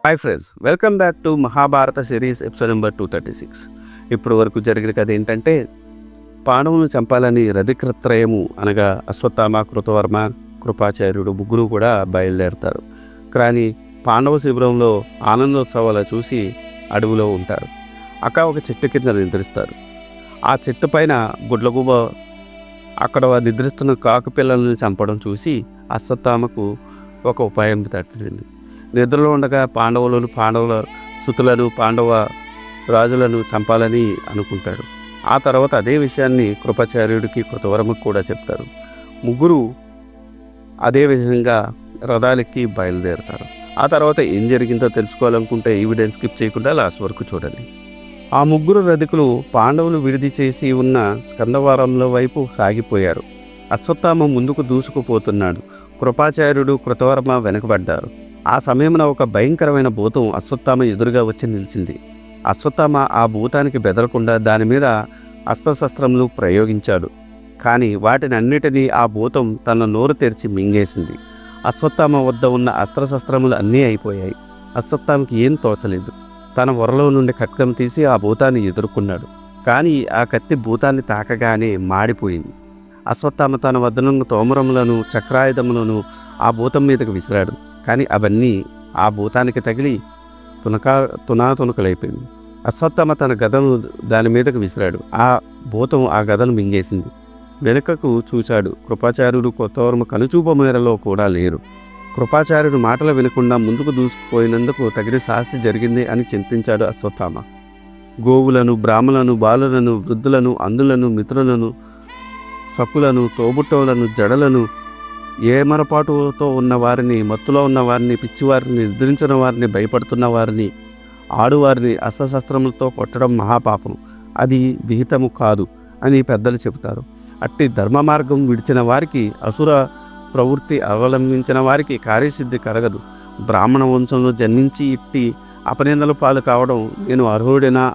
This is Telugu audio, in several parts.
Hi friends, welcome back to Mahabharata series episode number 236. ఇప్పుడు వరకు జరిగిన కథ ఏంటంటే, పాండవులను చంపాలని రధికృత్రయము అనగా అశ్వత్థామ, కృతవర్మ, కృపాచార్యుడు ముగ్గురు కూడా బయలుదేరతారు. కానీ పాండవ శిబిరంలో ఆనందోత్సవాలు చూసి అడవిలో ఉంటారు. అక్కడ ఒక చెట్టు కింద నిద్రిస్తారు. ఆ చెట్టు పైన గుడ్లగూబ అక్కడ నిద్రిస్తున్న కాకు పిల్లలను చంపడం చూసి అశ్వత్థామకు ఒక ఉపాయం తట్టింది. నిద్రలో ఉండగా పాండవుల సుతులను, పాండవ రాజులను చంపాలని అనుకుంటాడు. ఆ తర్వాత అదే విషయాన్ని కృపాచార్యుడికి, కృతవర్మకు కూడా చెప్తారు. ముగ్గురు అదే విధంగా రథాలెక్కి బయలుదేరుతారు. ఆ తర్వాత ఏం జరిగిందో తెలుసుకోవాలనుకుంటే ఈ వీడియోని స్కిప్ చేయకుండా లాస్ట్ వరకు చూడండి. ఆ ముగ్గురు రధికులు పాండవులు విడిది చేసి ఉన్న స్కందవారంలో వైపు సాగిపోయారు. అశ్వత్థామ ముందుకు దూసుకుపోతున్నాడు. కృపాచార్యుడు, కృతవర్మ వెనుకబడ్డారు. ఆ సమయంలో ఒక భయంకరమైన భూతం అశ్వత్థామ ఎదురుగా వచ్చి నిలిచింది. అశ్వత్థామ ఆ భూతానికి బెదరకుండా దాని మీద అస్త్రశస్త్రములు ప్రయోగించాడు. కానీ వాటిని అన్నిటినీ ఆ భూతం తన నోరు తెరిచి మింగేసింది. అశ్వత్థామ వద్ద ఉన్న అస్త్రశస్త్రములు అన్నీ అయిపోయాయి. అశ్వత్థామకి ఏం తోచలేదు. తన వరలో నుండి ఖడ్గం తీసి ఆ భూతాన్ని ఎదుర్కొన్నాడు. కానీ ఆ కత్తి భూతాన్ని తాకగానే మాడిపోయింది. అశ్వత్థామ తన వద్దనున్న తోమరములను, చక్రాయుధములను ఆ భూతం మీదకు విసిరాడు. కానీ అవన్నీ ఆ భూతానికి తగిలి తునాతునకలైపోయింది. అశ్వత్థామ తన గదను దాని మీదకు విసిరాడు. ఆ భూతం ఆ గదను మింగేసింది. వెనుకకు చూశాడు. కృపాచార్యుడు, కృతవర్మ కనుచూప మేరలో కూడా లేరు. కృపాచార్యుడు మాటలు వినకుండా ముందుకు దూసుకుపోయినందుకు తగిన శాస్తి జరిగింది అని చింతించాడు అశ్వత్థామ. గోవులను, బ్రాహ్మణులను, బాలులను, వృద్ధులను, అందులను, మిత్రులను, సకులను, తోబుట్టోలను, జడలను, ఏమరపాటుతో ఉన్నవారిని, మత్తులో ఉన్నవారిని, పిచ్చివారిని, నిద్రించిన వారిని, భయపడుతున్న వారిని, ఆడువారిని అస్త్రశస్త్రములతో కొట్టడం మహాపాపం, అది విహితము కాదు అని పెద్దలు చెబుతారు. అట్టి ధర్మ మార్గం విడిచిన వారికి, అసుర ప్రవృత్తి అవలంబించిన వారికి కార్యసిద్ధి కలగదు. బ్రాహ్మణ వంశంలో జన్మించి ఇట్టి అపనిందల పాలు కావడం నేను అర్హుడినా?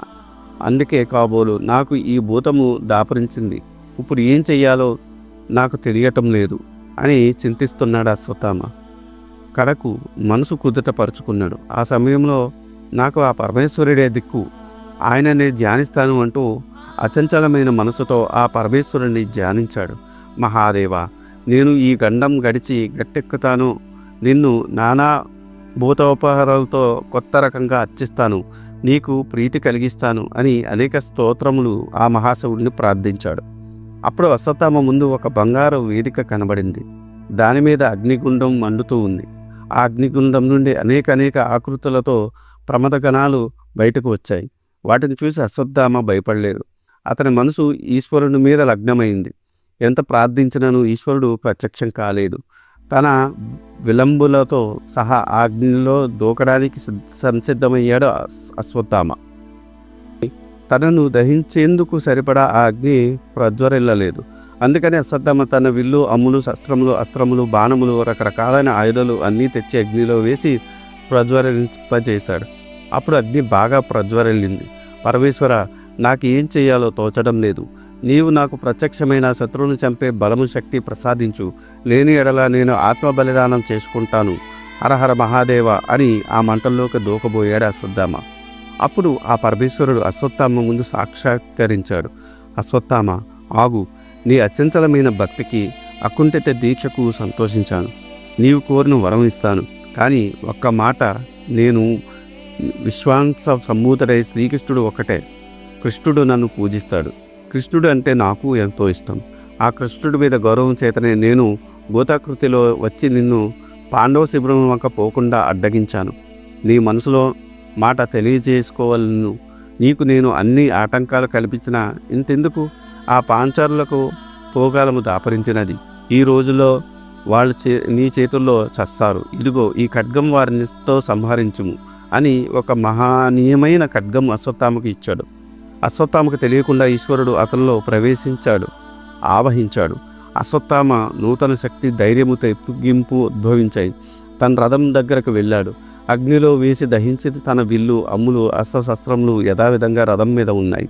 అందుకే కాబోలు నాకు ఈ భూతము దాపరించింది. ఇప్పుడు ఏం చెయ్యాలో నాకు తెలియటం లేదు అని చింతిస్తున్నాడు అశ్వత్థామ. కడకు మనసు కుదుటపరుచుకున్నాడు. ఆ సమయంలో నాకు ఆ పరమేశ్వరుడే దిక్కు, ఆయననే ధ్యానిస్తాను అంటూ అచంచలమైన మనసుతో ఆ పరమేశ్వరుని ధ్యానించాడు. మహాదేవ, నేను ఈ గండం గడిచి గట్టెక్కుతాను, నిన్ను నానా భూతోపహారాలతో కొత్త రకంగా అర్చిస్తాను, నీకు ప్రీతి కలిగిస్తాను అని అనేక స్తోత్రములు ఆ మహాశివుడిని ప్రార్థించాడు. అప్పుడు అశ్వత్థామ ముందు ఒక బంగారు వేదిక కనబడింది. దాని మీద అగ్నిగుండం మండుతూ ఉంది. ఆ అగ్నిగుండం నుండి అనేక ఆకృతులతో ప్రమదగణాలు బయటకు వచ్చాయి. వాటిని చూసి అశ్వత్థామ భయపడలేదు. అతని మనసు ఈశ్వరుని మీద లగ్నమైంది. ఎంత ప్రార్థించినను ఈశ్వరుడు ప్రత్యక్షం కాలేడు. తన విలంబులతో సహా ఆ అగ్నిలో దూకడానికి సంసిద్ధమయ్యాడు అశ్వత్థామ. తనను దహించేందుకు సరిపడా ఆ అగ్ని ప్రజ్వరిల్లలేదు. అందుకని అశ్వత్థామ తన విల్లు, అమ్ములు, శస్త్రములు, అస్త్రములు, బాణములు, రకరకాలైన ఆయుధాలు అన్నీ తెచ్చి అగ్నిలో వేసి ప్రజ్వరింపజేశాడు. అప్పుడు అగ్ని బాగా ప్రజ్వరిల్లింది. పరమేశ్వర, నాకు ఏం చేయాలో తోచడం లేదు. నీవు నాకు ప్రత్యక్షమైన శత్రువును చంపే బలము, శక్తి ప్రసాదించు. లేని ఎడల నేను ఆత్మ బలిదానం చేసుకుంటాను. హరహర మహాదేవ అని ఆ మంటల్లోకి దూకబోయాడు అశ్వత్థామ. అప్పుడు ఆ పరమేశ్వరుడు అశ్వత్థామ ముందు సాక్షాత్కరించాడు. అశ్వత్థామ, ఆగు. నీ అచంచలమైన భక్తికి, అకుంఠిత దీక్షకు సంతోషించాను. నీవు కోరిన వరం ఇస్తాను. కానీ ఒక్క మాట, నేను విశ్వాంస సమ్మూతుడై శ్రీకృష్ణుడు ఒకటే. కృష్ణుడు నన్ను పూజిస్తాడు. కృష్ణుడు అంటే నాకు ఎంతో ఇష్టం. ఆ కృష్ణుడి మీద గౌరవం చేతనే నేను భూతాకృతిలో వచ్చి నిన్ను పాండవ శిబిరం వంక పోకుండా అడ్డగించాను. నీ మనసులో మాట తెలియజేసుకోవాలను. నీకు నేను అన్ని ఆటంకాలు కల్పించిన ఇంతెందుకు? ఆ పాంచారులకు పోగాలము దాపరించినది. ఈ రోజులో వాళ్ళు నీ చేతుల్లో చస్తారు. ఇదిగో ఈ ఖడ్గం వారినితో సంహరించుము అని ఒక మహనీయమైన ఖడ్గం అశ్వత్థామకు ఇచ్చాడు. అశ్వత్థామకు తెలియకుండా ఈశ్వరుడు అతనిలో ప్రవేశించాడు, ఆవహించాడు. అశ్వత్థామ నూతన శక్తి, ధైర్యము, తెప్పింపు ఉద్భవించాయి. తన రథం దగ్గరకు వెళ్ళాడు. అగ్నిలో వేసి దహించి తన విల్లు, అమ్ములు, అస్త్రశస్త్రములు యథావిధంగా రథం మీద ఉన్నాయి.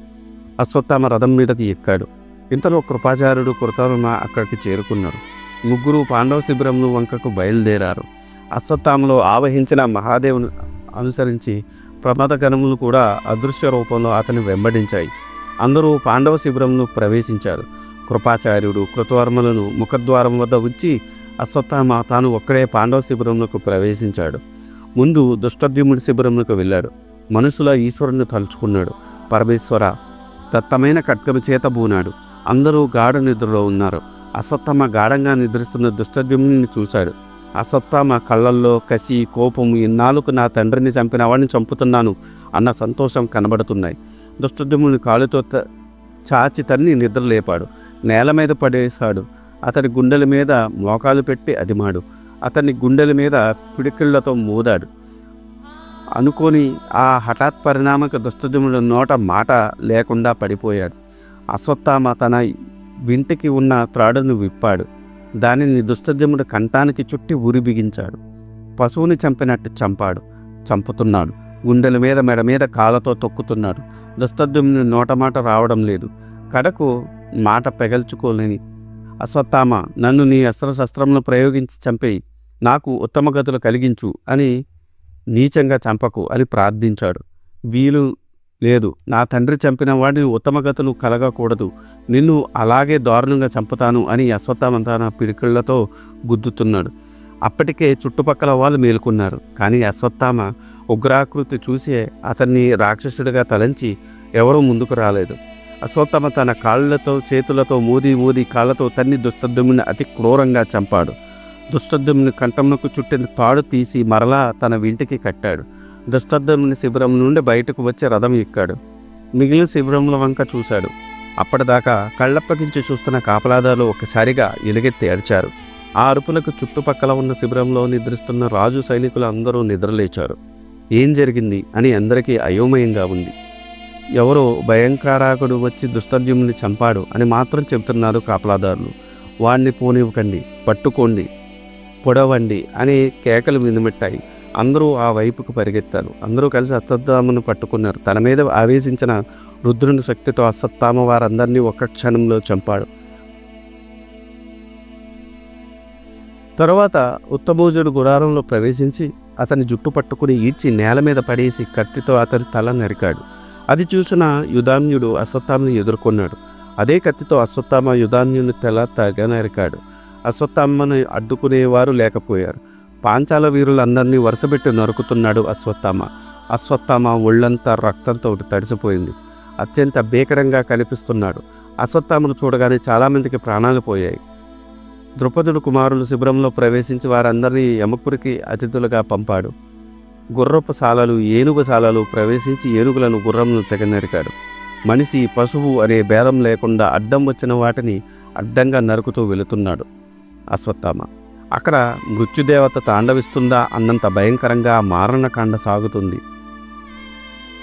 అశ్వత్థామ రథం మీదకి ఎక్కాడు. ఇంతలో కృపాచార్యుడు, కృతవర్మ అక్కడికి చేరుకున్నారు. ముగ్గురు పాండవ శిబిరంను వంకకు బయలుదేరారు. అశ్వత్థామలో ఆవహించిన అనుసరించి ప్రమాదగణములు కూడా అదృశ్య రూపంలో అతన్ని వెంబడించాయి. అందరూ పాండవ శిబిరంను ప్రవేశించారు. కృపాచార్యుడు కృతవర్మలను ముఖద్వారం వద్ద ఉంచి అశ్వత్థామ తాను ఒక్కడే పాండవ శిబిరంలోకి ప్రవేశించాడు. ముందు దుష్టద్యుమ్నుడి శిబిరంలోకి వెళ్ళాడు. మనుషుల ఈశ్వరుని తలుచుకున్నాడు. పరమేశ్వర దత్తమైన ఖడ్గము చేత బూనాడు. అందరూ గాఢ నిద్రలో ఉన్నారు. అశ్వత్థామ గాఢంగా నిద్రిస్తున్న దుష్టద్యుమ్నుడిని చూశాడు. అశ్వత్థామ కళ్ళల్లో కసి, కోపం, ఇన్నాళ్ళకు నా తండ్రిని చంపిన వాడిని చంపుతున్నాను అన్న సంతోషం కనబడుతున్నాయి. దుష్టద్యుమ్నుని కాలుతో చాచి తన్ని నిద్రలేపాడు. నేల మీద పడేశాడు. అతని గుండెల మీద మోకాలు పెట్టి అదిమాడు. అతని గుండెల మీద పిడికిళ్లతో మోదాడు. అనుకోని ఆ హఠాత్ పరిణామక దుష్టద్యుమ్నుడి నోట మాట లేకుండా పడిపోయాడు. అశ్వత్థామ తన వింటికి ఉన్న త్రాడును విప్పాడు. దానిని దుష్టద్యుమ్నుడి కంఠానికి చుట్టి ఉరి బిగించాడు. పశువుని చంపినట్టు చంపుతున్నాడు. గుండెల మీద మెడ మీద కాళ్ళతో తొక్కుతున్నాడు. దుష్టద్యుమ్నుడి నోటమాట రావడం లేదు. కడకు మాట పెగల్చుకోలేని అశ్వత్థామ, నన్ను నీ అస్త్రశస్త్రములను ప్రయోగించి చంపేయి, నాకు ఉత్తమ గతులు కలిగించు అని నీచంగా చంపకు అని ప్రార్థించాడు. వీలు లేదు, నా తండ్రి చంపిన వాడిని ఉత్తమ గతులు కలగకూడదు, నిన్ను అలాగే దారుణంగా చంపుతాను అని అశ్వత్థామ తన పిడికిళ్లతో గుద్దుతున్నాడు. అప్పటికే చుట్టుపక్కల వాళ్ళు మేలుకున్నారు. కానీ అశ్వత్థామ ఉగ్రాకృతి చూసి అతన్ని రాక్షసుడిగా తలంచి ఎవరూ ముందుకు రాలేదు. అశ్వత్థామ తన కాళ్ళతో చేతులతో మోది కాళ్ళతో తన్ని దుష్టద్యుమ్నుని అతి క్రూరంగా చంపాడు. దుష్టద్యుమ్నుని కంఠంలోకి చుట్టిన తాడు తీసి మరలా తన వింటికి కట్టాడు. దుష్టద్యుమ్నుని శిబిరం నుండి బయటకు వచ్చి రథం ఎక్కాడు. మిగిలిన శిబిరంలో వంక చూశాడు. అప్పటిదాకా కళ్ళప్పగించి చూస్తున్న కాపలాదారులు ఒకసారిగా ఎలుగెత్తి అరిచారు. ఆ అరుపులకు చుట్టుపక్కల ఉన్న శిబిరంలో నిద్రిస్తున్న రాజు సైనికులు అందరూ నిద్రలేచారు. ఏం జరిగింది అని అందరికీ అయోమయంగా ఉంది. ఎవరో భయంకరాకుడు వచ్చి దుష్టద్యుమ్నుని చంపాడు అని మాత్రం చెబుతున్నారు కాపలాదారులు. వాణ్ణి పోనివ్వకండి, పట్టుకోండి, పొడవండి అని కేకలు వినిమిట్టాయి. అందరూ ఆ వైపుకు పరిగెత్తారు. అందరూ కలిసి అశ్వత్థామను పట్టుకున్నారు. తన మీద ఆవేశించిన రుద్రుని శక్తితో అశ్వత్థామ వారందరినీ ఒక్క క్షణంలో చంపాడు. తరువాత ఉత్తమోజుడు గుడారంలో ప్రవేశించి అతని జుట్టు పట్టుకుని ఈడ్చి నేల మీద పడేసి కత్తితో అతని తల నరికాడు. అది చూసిన యుధాన్యుడు అశ్వత్థామను ఎదుర్కొన్నాడు. అదే కత్తితో అశ్వత్థామ యుధాన్యుని తల తెగ నరికాడు. అశ్వత్థామను అడ్డుకునేవారు లేకపోయారు. పాంచాల వీరులందరినీ వరుసపెట్టి నరుకుతున్నాడు అశ్వత్థామ ఒళ్ళంతా రక్తంతో తడిసిపోయింది. అత్యంత భీకరంగా కనిపిస్తున్నాడు. అశ్వత్థామను చూడగానే చాలామందికి ప్రాణాలు పోయాయి. ద్రుపదుడు కుమారులు శిబిరంలో ప్రవేశించి వారందరినీ యమపురికి అతిథులుగా పంపాడు. గుర్రపు సాలలు, ఏనుగు సాలలు ప్రవేశించి ఏనుగులను, గుర్రములను తెగ నరికాడు. మనిషి, పశువు అనే భేదం లేకుండా అడ్డం వచ్చిన వాటిని అడ్డంగా నరుకుతూ వెళుతున్నాడు అశ్వత్థామ. అక్కడ మృత్యుదేవత తాండవిస్తుందా అన్నంత భయంకరంగా మారణకాండ సాగుతుంది.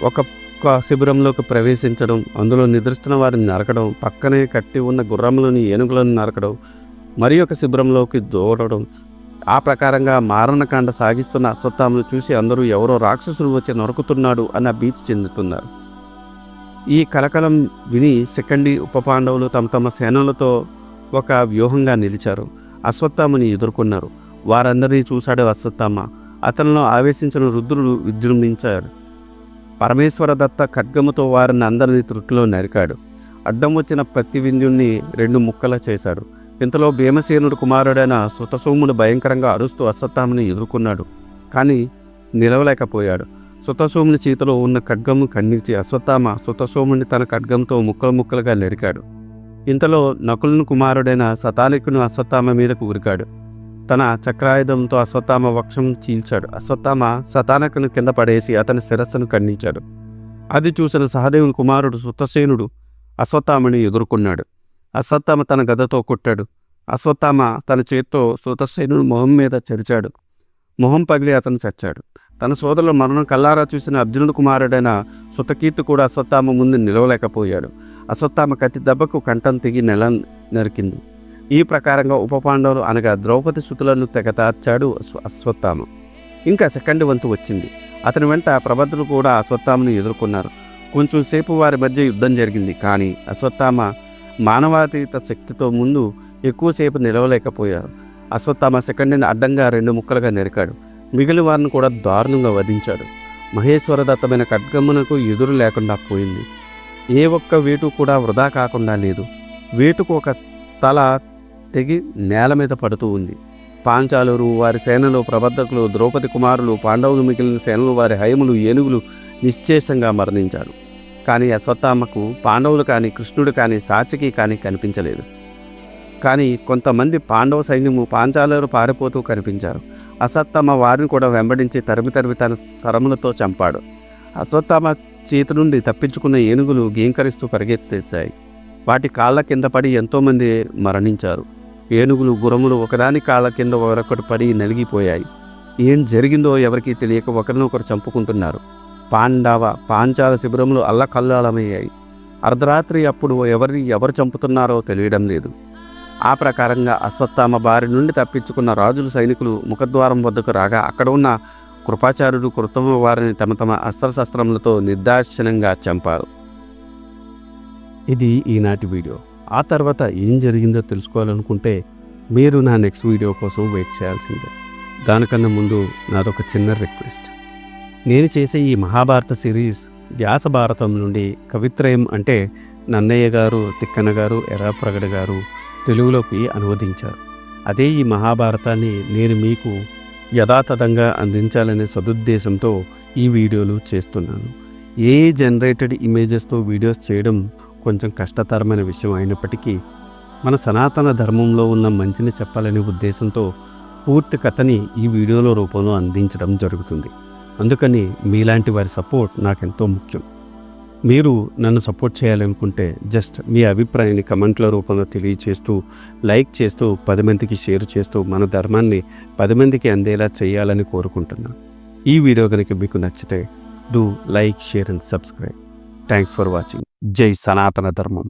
ఒక్కొక్క శిబిరంలోకి ప్రవేశించడం, అందులో నిద్రిస్తున్న వారిని నరకడం, పక్కనే కట్టి ఉన్న గుర్రములను, ఏనుగులను నరకడం, మరి ఒక శిబిరంలోకి దూరడం, ఆ ప్రకారంగా మారణకాండ సాగిస్తున్న అశ్వత్థామను చూసి అందరూ ఎవరో రాక్షసుడు వచ్చి నరుకుతున్నాడు అన్న భీతి చెందుతున్నారు. ఈ కలకలం విని శిఖండి, ఉపపాండవులు తమ తమ సేనలతో ఒక వ్యూహంగా నిలిచారు. అశ్వత్థామని ఎదుర్కొన్నారు. వారందరినీ చూశాడు అశ్వత్థామ. అతనిలో ఆవేశించిన రుద్రుడు విజృంభించాడు. పరమేశ్వర దత్త ఖడ్గముతో వారిని అందరినీ త్రుటిలో నరికాడు. అడ్డం వచ్చిన ప్రతి వింధ్యుణ్ణి 2 ముక్కలు చేశాడు. ఇంతలో భీమసేనుడు కుమారుడైన సుతసోముడు భయంకరంగా అరుస్తూ అశ్వత్థామని ఎదుర్కొన్నాడు. కానీ నిలవలేకపోయాడు. సుతసోముని చేతిలో ఉన్న ఖడ్గము ఖండించి అశ్వత్థామ సుతసోముని తన ఖడ్గంతో ముక్కలు ముక్కలుగా నరికాడు. ఇంతలో నకులుని కుమారుడైన శతానికును అశ్వత్థామ మీదకు ఉరికాడు. తన చక్రాయుధంతో అశ్వత్థామ వక్షం చీల్చాడు. అశ్వత్థామ శతానకుని కింద పడేసి అతని శిరస్సును ఖండించాడు. అది చూసిన సహదేవుని కుమారుడు సుతసేనుడు అశ్వత్థామని ఎదుర్కొన్నాడు. అశ్వత్థామ తన గదతో కొట్టాడు. అశ్వత్థామ తన చేత్తో సుతసేనుడు మొహం మీద చరిచాడు. మొహం పగిలి అతను చచ్చాడు. తన సోదరుల మరణం కల్లారా చూసిన అర్జునుడు కుమారుడైన సుతకీర్తి కూడా అశ్వత్థామ ముందు నిలవలేకపోయాడు. అశ్వత్థామ కత్తి దెబ్బకు కంఠం తెగి నెల నరికింది. ఈ ప్రకారంగా ఉపపాండవులు అనగా ద్రౌపది సుతులను తెగతార్చాడు అశ్వత్థామ. ఇంకా సెకండ్ వంతు వచ్చింది. అతని వెంట ప్రబద్ధులు కూడా అశ్వత్థామను ఎదుర్కొన్నారు. కొంచెం సేపు వారి మధ్య యుద్ధం జరిగింది. కానీ అశ్వత్థామ మానవాతీత శక్తితో ముందు ఎక్కువసేపు నిలవలేకపోయారు. అశ్వత్థామ సెకండ్ని అడ్డంగా 2 ముక్కలుగా నరికాడు. మిగిలిన వారిని కూడా దారుణంగా వధించాడు. మహేశ్వరదత్తమైన ఖడ్గమునకు ఎదురు లేకుండా పోయింది. ఏ ఒక్క వేటు కూడా వృధా కాకుండా లేదు. వేటుకు ఒక తల తెగి నేల మీద పడుతూ ఉంది. పాంచాలురు, వారి సేనలు, ప్రబద్ధకులు, ద్రౌపది కుమారులు, పాండవులు, మిగిలిన సేనలు, వారి హయములు, ఏనుగులు నిశ్చేషంగా మరణించారు. కానీ అశ్వత్థామకు పాండవులు కానీ, కృష్ణుడు కానీ, సాత్యకి కానీ కనిపించలేదు. కానీ కొంతమంది పాండవ సైన్యము పాంచాలురు పారిపోతూ కనిపించారు. అశ్వత్థామ వారిని కూడా వెంబడించి తరిమి తన శరములతో చంపాడు. అశ్వత్థామ చేతి నుండి తప్పించుకున్న ఏనుగులు గీంకరిస్తూ పరిగెత్తేశాయి. వాటి కాళ్ళ కింద పడి ఎంతోమంది మరణించారు. ఏనుగులు, గుర్రములు ఒకదాని కాళ్ళ కింద ఒకరొకటి పడి నలిగిపోయాయి. ఏం జరిగిందో ఎవరికీ తెలియక ఒకరినొకరు చంపుకుంటున్నారు. పాంచాల శిబిరములు అల్లకల్లాలమయ్యాయి. అర్ధరాత్రి అప్పుడు ఎవరు చంపుతున్నారో తెలియడం లేదు. ఆ ప్రకారంగా అశ్వత్థామ బారి నుండి తప్పించుకున్న రాజుల సైనికులు ముఖద్వారం వద్దకు రాగా అక్కడ ఉన్న కృపాచార్యుడు కృతమ వారిని తమ అస్త్రశస్త్రములతో నిర్దాక్షిణ్యంగా చంపారు. ఇది ఈనాటి వీడియో. ఆ తర్వాత ఏం జరిగిందో తెలుసుకోవాలనుకుంటే మీరు నా నెక్స్ట్ వీడియో కోసం వెయిట్ చేయాల్సిందే. దానికన్నా ముందు నాదొక చిన్న రిక్వెస్ట్. నేను చేసే ఈ మహాభారత సిరీస్ వ్యాస భారతం నుండి కవిత్రయం అంటే నన్నయ్య గారు, తిక్కన గారు, ఎర్రాప్రగడ గారు తెలుగులోకి అనువదించారు. అదే ఈ మహాభారతాన్ని నేను మీకు యథాతథంగా అందించాలనే సదుద్దేశంతో ఈ వీడియోలు చేస్తున్నాను. ఏ జనరేటెడ్ ఇమేజెస్తో వీడియోస్ చేయడం కొంచెం కష్టతరమైన విషయం అయినప్పటికీ మన సనాతన ధర్మంలో ఉన్న మంచిని చెప్పాలనే ఉద్దేశంతో పూర్తి కథని ఈ వీడియోల రూపంలో అందించడం జరుగుతుంది. అందుకని మీలాంటి వారి సపోర్ట్ నాకెంతో ముఖ్యం. మీరు నన్ను సపోర్ట్ చేయాలనుకుంటే జస్ట్ మీ అభిప్రాయాన్ని కమెంట్ల రూపంలో తెలియచేస్తూ, లైక్ చేస్తూ, 10 మందికి షేర్ చేస్తూ మన ధర్మాన్ని 10 మందికి అందేలా చేయాలని కోరుకుంటున్నాను. ఈ వీడియో కనుక మీకు నచ్చితే do like, share and subscribe. Thanks for watching. జై సనాతన ధర్మం.